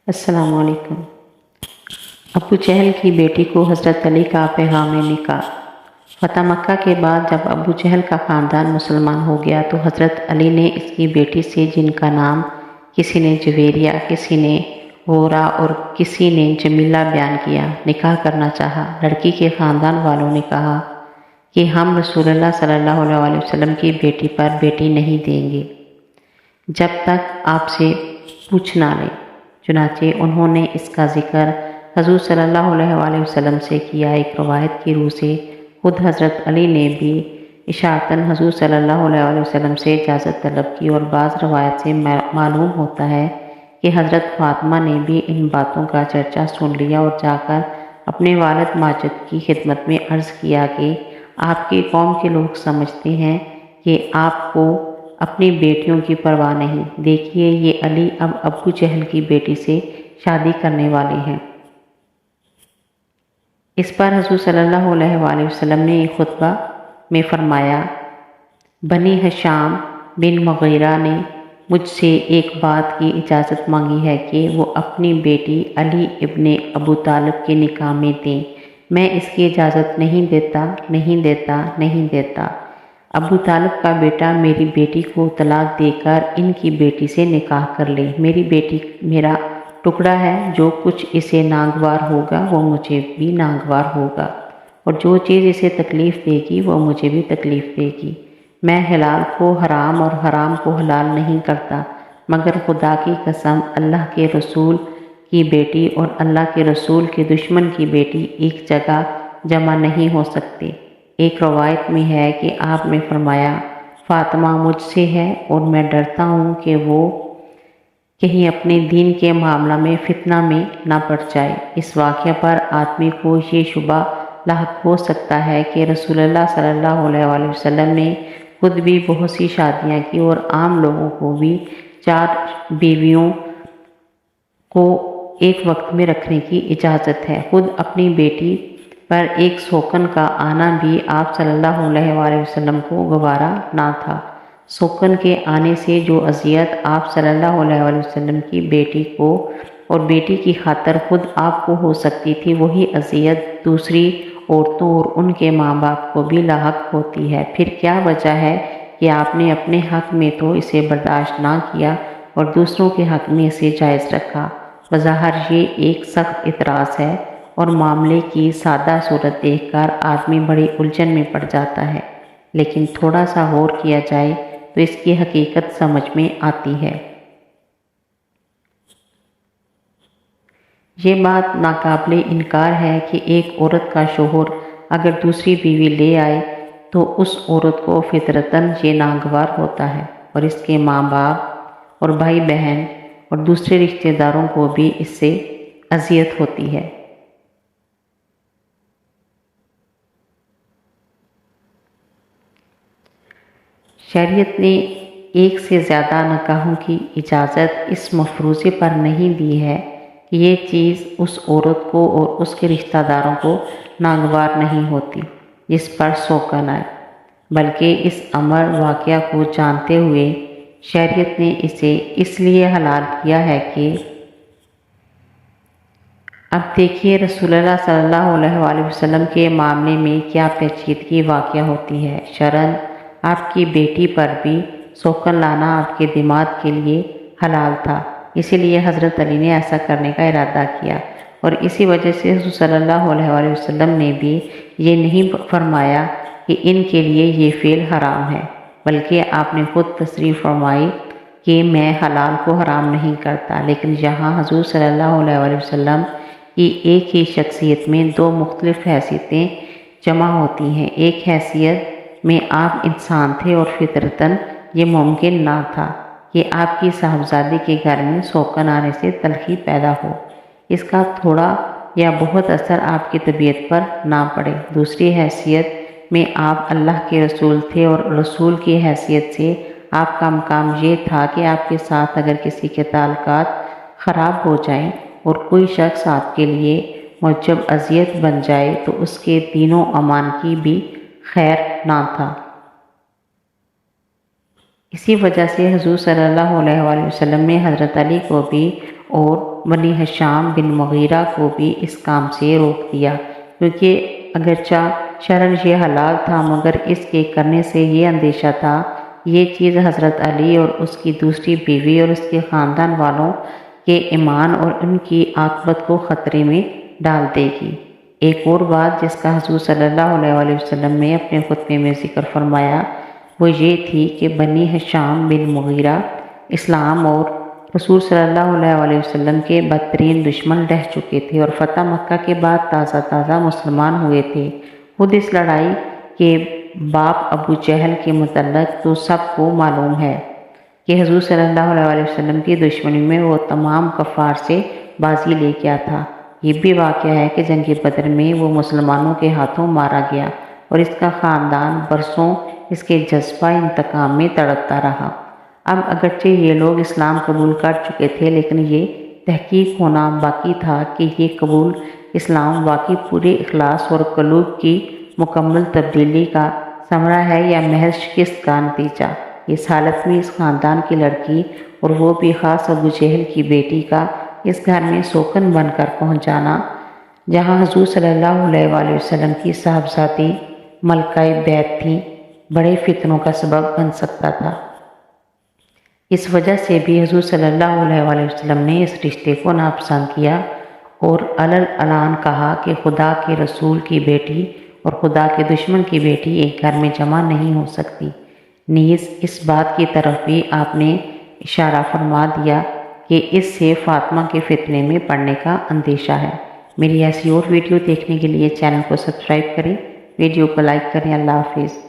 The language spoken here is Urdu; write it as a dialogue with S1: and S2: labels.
S1: السلام علیکم۔ ابو جہل کی بیٹی کو حضرت علی کا پیغام نکاح۔ فتح مکہ کے بعد جب ابو جہل کا خاندان مسلمان ہو گیا تو حضرت علی نے اس کی بیٹی سے، جن کا نام کسی نے جویریہ، کسی نے غورا اور کسی نے جمیلہ بیان کیا، نکاح کرنا چاہا۔ لڑکی کے خاندان والوں نے کہا کہ ہم رسول اللہ صلی اللہ علیہ وسلم کی بیٹی پر بیٹی نہیں دیں گے جب تک آپ سے پوچھ نہ لیں۔ چنانچہ انہوں نے اس کا ذکر حضور صلی اللہ علیہ وسلم سے کیا۔ ایک روایت کی روح سے خود حضرت علی نے بھی اشاعتاً حضور صلی اللہ علیہ وسلم سے اجازت طلب کی، اور بعض روایت سے معلوم ہوتا ہے کہ حضرت فاطمہ نے بھی ان باتوں کا چرچا سن لیا اور جا کر اپنے والد ماجد کی خدمت میں عرض کیا کہ آپ کی قوم کے لوگ سمجھتے ہیں کہ آپ کو اپنی بیٹیوں کی پرواہ نہیں۔ دیکھیے یہ علی اب ابو جہل کی بیٹی سے شادی کرنے والے ہیں۔ اس پر حضور صلی اللہ علیہ وسلم نے ایک خطبہ میں فرمایا، بنی ہشام بن مغیرہ نے مجھ سے ایک بات کی اجازت مانگی ہے کہ وہ اپنی بیٹی علی ابن ابو طالب کے نکاح میں دیں۔ میں اس کی اجازت نہیں دیتا۔ ابو طالب کا بیٹا میری بیٹی کو طلاق دے کر ان کی بیٹی سے نکاح کر لے۔ میری بیٹی میرا ٹکڑا ہے، جو کچھ اسے ناگوار ہوگا وہ مجھے بھی ناگوار ہوگا، اور جو چیز اسے تکلیف دے گی وہ مجھے بھی تکلیف دے گی۔ میں حلال کو حرام اور حرام کو حلال نہیں کرتا، مگر خدا کی قسم اللہ کے رسول کی بیٹی اور اللہ کے رسول کے دشمن کی بیٹی ایک جگہ جمع نہیں ہو سکتے۔ ایک روایت میں ہے کہ آپ نے فرمایا، فاطمہ مجھ سے ہے اور میں ڈرتا ہوں کہ وہ کہیں اپنے دین کے معاملہ میں فتنہ میں نہ پڑ جائے۔ اس واقعہ پر آدمی کو یہ شبہ لاحق ہو سکتا ہے کہ رسول اللہ صلی اللہ علیہ وسلم نے خود بھی بہت سی شادیاں کی، اور عام لوگوں کو بھی 4 بیویوں کو ایک وقت میں رکھنے کی اجازت ہے۔ خود اپنی بیٹی پر ایک سوکن کا آنا بھی آپ صلی اللہ علیہ وسلم کو گوارا نہ تھا۔ سوکن کے آنے سے جو اذیت آپ صلی اللہ علیہ وسلم کی بیٹی کو اور بیٹی کی خاطر خود آپ کو ہو سکتی تھی، وہی اذیت دوسری عورتوں اور ان کے ماں باپ کو بھی لاحق ہوتی ہے۔ پھر کیا وجہ ہے کہ آپ نے اپنے حق میں تو اسے برداشت نہ کیا اور دوسروں کے حق میں اسے جائز رکھا؟ بظاہر یہ ایک سخت اعتراض ہے، اور معاملے کی سادہ صورت دیکھ کر آدمی بڑی الجھن میں پڑ جاتا ہے، لیکن تھوڑا سا غور کیا جائے تو اس کی حقیقت سمجھ میں آتی ہے۔ یہ بات ناقابل انکار ہے کہ ایک عورت کا شوہر اگر دوسری بیوی لے آئے تو اس عورت کو فطرتاً یہ ناگوار ہوتا ہے، اور اس کے ماں باپ اور بھائی بہن اور دوسرے رشتہ داروں کو بھی اس سے اذیت ہوتی ہے۔ شریعت نے ایک سے زیادہ نکاحوں کی اجازت اس مفروضے پر نہیں دی ہے کہ یہ چیز اس عورت کو اور اس کے رشتہ داروں کو ناگوار نہیں ہوتی جس پر سوکن آئے، بلکہ اس امر واقعہ کو جانتے ہوئے شریعت نے اسے اس لیے حلال کیا ہے کہ اب دیکھیے رسول اللہ صلی اللہ علیہ وسلم کے معاملے میں کیا پیچیدگی واقع ہوتی ہے۔ شرعاً آپ کی بیٹی پر بھی سوکن لانا آپ کے دماغ کے لیے حلال تھا، اسی لیے حضرت علی نے ایسا کرنے کا ارادہ کیا، اور اسی وجہ سے حضور صلی اللہ علیہ وسلم نے بھی یہ نہیں فرمایا کہ ان کے لیے یہ فعل حرام ہے، بلکہ آپ نے خود تصریح فرمائی کہ میں حلال کو حرام نہیں کرتا۔ لیکن یہاں حضور صلی اللہ علیہ وسلم کی ایک ہی شخصیت میں 2 مختلف حیثیتیں جمع ہوتی ہیں۔ ایک حیثیت میں آپ انسان تھے اور فطرتاً یہ ممکن نہ تھا کہ آپ کی صاحبزادی کے گھر میں سوکن آنے سے تلخی پیدا ہو، اس کا تھوڑا یا بہت اثر آپ کی طبیعت پر نہ پڑے۔ دوسری حیثیت میں آپ اللہ کے رسول تھے، اور رسول کی حیثیت سے آپ کا مقام یہ تھا کہ آپ کے ساتھ اگر کسی کے تعلقات خراب ہو جائیں اور کوئی شخص آپ کے لیے موجب اذیت بن جائے تو اس کے دین و امان کی بھی خیر نہ تھا۔ اسی وجہ سے حضور صلی اللہ علیہ وسلم نے حضرت علی کو بھی اور بنی ہشام بن مغیرہ کو بھی اس کام سے روک دیا، کیونکہ اگرچہ شرعاً یہ حلال تھا مگر اس کے کرنے سے یہ اندیشہ تھا یہ چیز حضرت علی اور اس کی دوسری بیوی اور اس کے خاندان والوں کے ایمان اور ان کی عاقبت کو خطرے میں ڈال دے گی۔ ایک اور بات جس کا حضور صلی اللہ علیہ وسلم نے اپنے خطبے میں ذکر فرمایا وہ یہ تھی کہ بنی ہشام بن مغیرہ اسلام اور رسول صلی اللہ علیہ وسلم کے بدترین دشمن رہ چکے تھے اور فتح مکہ کے بعد تازہ مسلمان ہوئے تھے۔ خود اس لڑائی کے باپ ابو جہل کے متعلق تو سب کو معلوم ہے کہ حضور صلی اللہ علیہ وسلم کی دشمنی میں وہ تمام کفار سے بازی لے گیا تھا۔ یہ بھی واقعہ ہے کہ جنگ بدر میں وہ مسلمانوں کے ہاتھوں مارا گیا اور اس کا خاندان برسوں اس کے جذبہ انتقام میں تڑپتا رہا۔ اب اگرچہ یہ لوگ اسلام قبول کر چکے تھے لیکن یہ تحقیق ہونا باقی تھا کہ یہ قبول اسلام واقعی پورے اخلاص اور قلوب کی مکمل تبدیلی کا ثمرہ ہے یا محض شکست کا نتیجہ۔ اس حالت میں اس خاندان کی لڑکی اور وہ بھی خاص ابو جہل کی بیٹی کا اس گھر میں سوکن بن کر پہنچ جانا جہاں حضور صلی اللہ علیہ وسلم کی صاحبزادی ملکہ بیت تھی بڑے فتنوں کا سبب بن سکتا تھا۔ اس وجہ سے بھی حضور صلی اللہ علیہ وسلم نے اس رشتے کو ناپسند کیا اور علن کہا کہ خدا کے رسول کی بیٹی اور خدا کے دشمن کی بیٹی ایک گھر میں جمع نہیں ہو سکتی۔ نیز اس بات کی طرف بھی آپ نے اشارہ فرما دیا کہ اس سے فاطمہ کے فتنے میں پڑنے کا اندیشہ ہے۔ میری ایسی اور ویڈیو دیکھنے کے لیے چینل کو سبسکرائب کریں، ویڈیو کو لائک کریں۔ اللہ حافظ۔